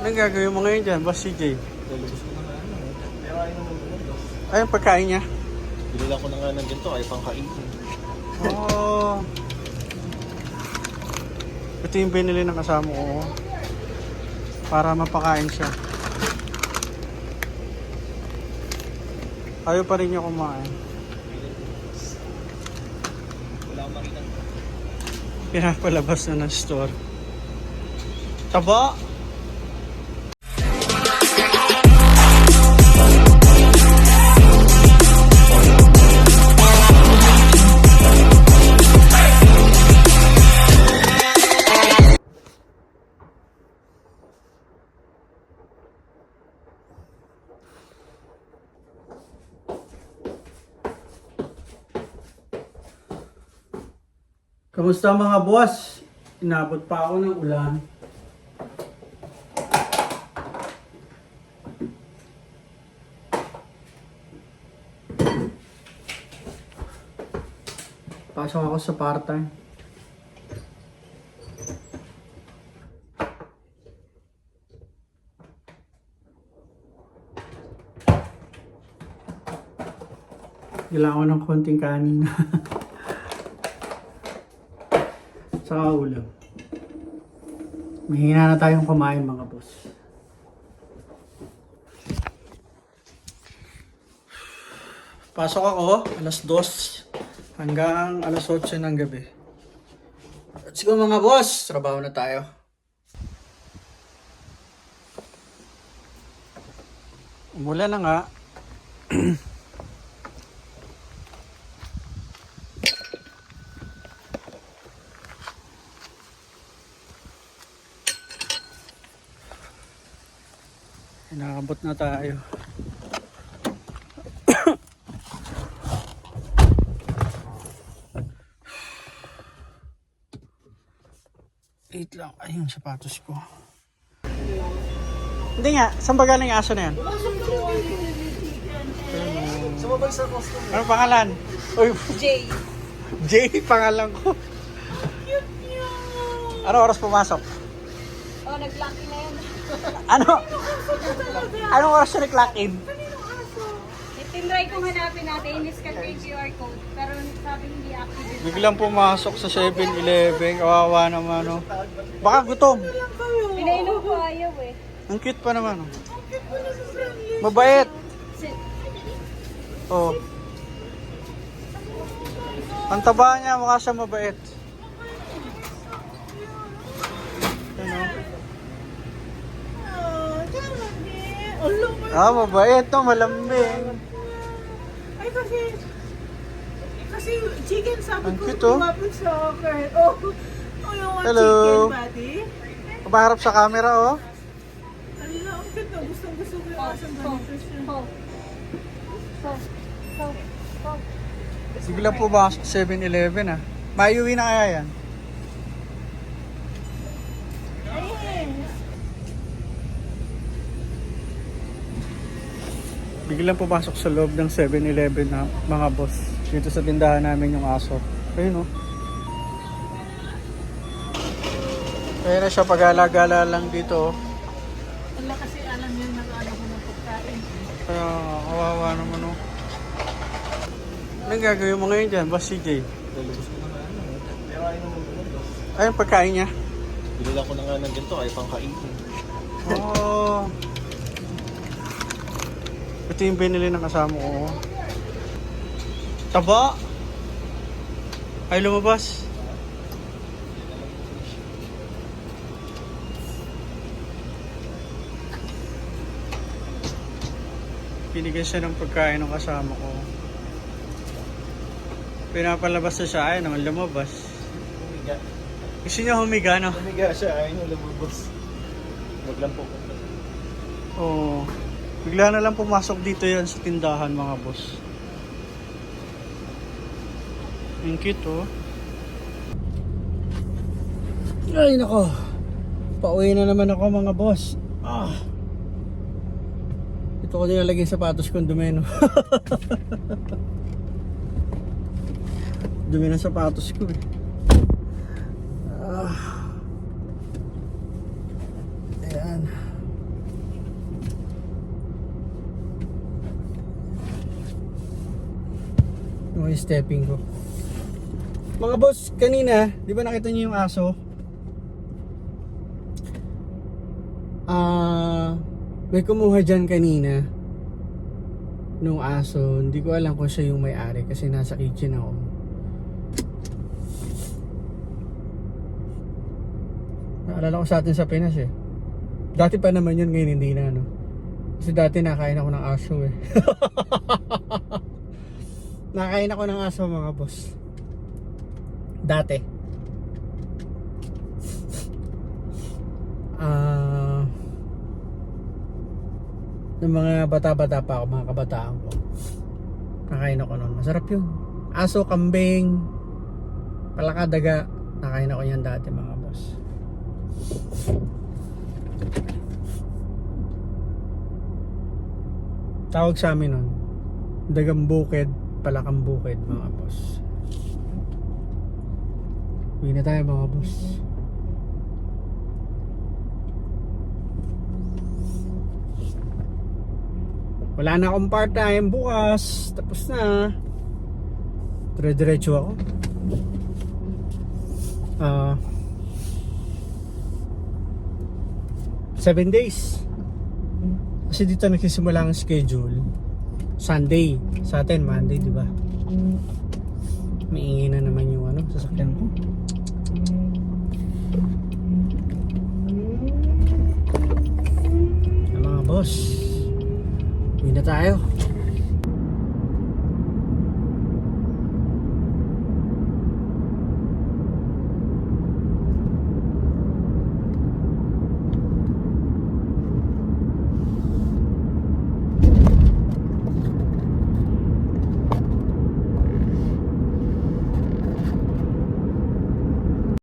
Anong gagawin mo ngayon dyan, Boss CJ? Lalabas ko na nga ano. Pero ayaw naman bumulog. Ay, ang pagkain niya. Binila ko na nga ng ganito, ay pang kain. Oo. Ito yung binili ng kasama ko. Para mapakain siya. Ayaw pa rin niya kumain. Wala akong makita. Pinapalabas na ng store. Taba! Kamusta mga boss? Inabot pa ako ng ulan. Pasok ako sa part-time. Kailangan ko ng konting kanin. Saka ulam. Mahina na tayong kumain mga boss. Pasok ako, alas 2 hanggang alas 8 ng gabi. Let's go mga boss, trabaho na tayo. Umulan na nga. Nakabot na tayo. Wait lang. Ay, yung sapatos ko. Hindi nga. Saan ba galing yung aso na yan? Sumabay sa costume. Ano pangalan? Uy, Jay. Jay, pangalan ko. Ano oras pumasok? Oh, nag-lucky na yan. Ano? Anong oras siya nag-lock in? Tinry kong hanapin natin, in-scan ko yung QR code. Pero sabi hindi active. Biglang pumasok sa 7-Eleven. Kawawa naman, no? Baka gutom. Pinainom ko ayaw eh. Ang cute pa naman, no? Mabait. Oh. Ang taba niya, mukha siya mabait. Ano? Mabait to, malambing. Ay, kasi chicken sabi Ang ko cute, oh. lumapit sa akin. Oh, you want Hello. chicken, buddy? Kabaharap sa camera, oh. Ala, ang cute na. Gusto ko yung asang ganito siya. Biglang pumasok 7-Eleven, ah. Maiuwi na kaya yan? Biglang pumasok sa loob ng 7-Eleven na mga boss. Dito sa tindahan namin yung aso. Ayun, oh. Kaya na siya pag-alagala lang dito, oh. Ala, kasi alam niyo nag-ano ko ng pagkain. Kaya kawawa naman, oh. Anong gagawin mo ngayon dyan, Boss CJ? Lalabas ko na nga ano. Pero ayaw naman bumulog. Ay, ang pagkain niya. Binila ko na nga ng ganito, ay pang kain. Oo. Ito yung binili ng kasama ko. Taba! Ay, lumabas. Binigyan siya ng pagkain ng kasama ko. Pinapalabas na siya, ayaw naman lumabas. Humiga. Gusto niya humiga, no? Humiga siya, ayaw nyo lumabas. Maglampo ko. Oo. Bigla na lang pumasok dito yan sa tindahan, mga boss. Ang cute, oh. Ay, nako. Pauwi na naman ako, mga boss. Ito ko nilalagay yung sapatos kong dumi, no? Dumi ng sapatos ko, eh. Ayan. yung stepping ko. Mga boss, kanina, di ba nakita niyo yung aso? May kumuha dyan kanina nung aso. Hindi ko alam kung siya yung may-ari kasi nasa kitchen ako. Naalala ko sa atin sa Pinas eh. Dati pa naman yun, ngayon hindi na, no? Kasi dati nakain ako ng aso eh. Nakain ako ng aso, mga boss. Dati. Ng mga bata-bata pa ako, mga kabataan ko. Nakain ako nun. Masarap yun. Aso, kambing, palaka, daga. Nakain ako yan dati, mga boss. Tawag sa amin nun, dagang bukid, palakang bukid, mga boss. Uwi na tayo, mga boss. Wala na akong part-time bukas. Tapos na. Dire-diretso ako. 7 days. Kasi dito nagsisimula ang schedule Sunday. Sa atin Monday, di ba? Maingay na naman yung sasakyan ko. Mga boss, uwi na tayo.